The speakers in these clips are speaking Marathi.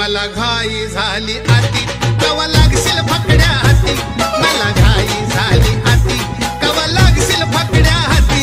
मला घाई झाली आती कवा लागशील फकड्या हाती मला घाई झाली आती कवा लागशील फकड्या हाती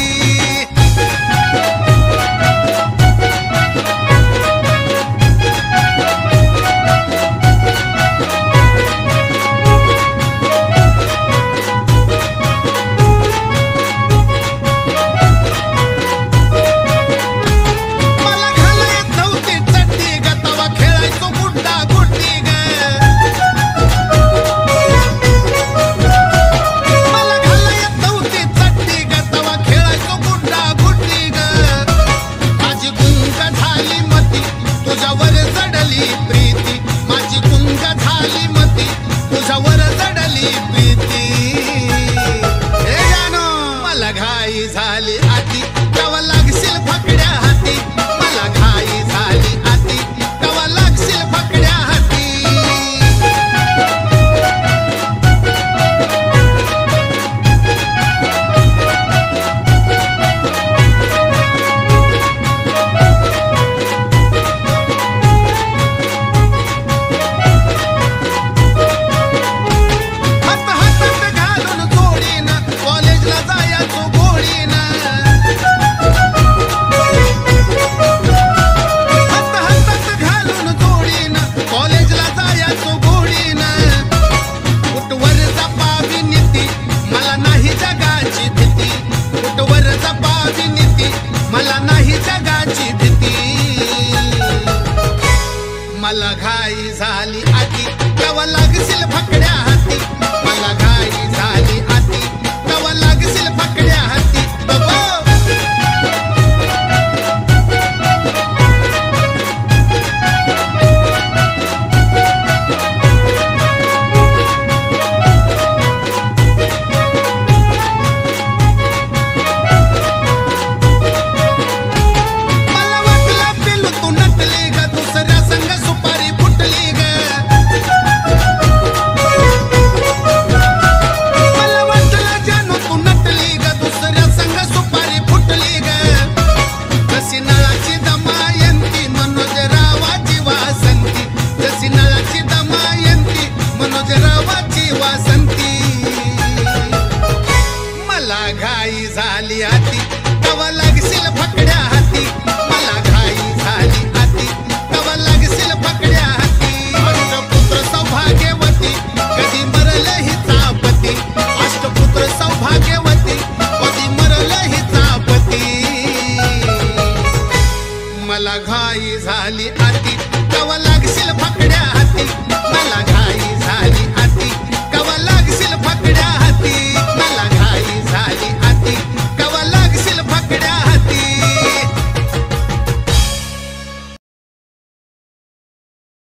घाई झाली आती कवा लागशील फकड्या हाती मला घाई झाली आती कवा लागशील फकड्या हाती हात हातात घालून जोडीनं कॉलेजला जायचो मला नाही जगाची भीती मला घाई झाली आती कवा लागशील फकड्या हाती मला घाई झाली आती कवा लागशील फकड्या हाती मला वाटलं पिलू तू नटली ग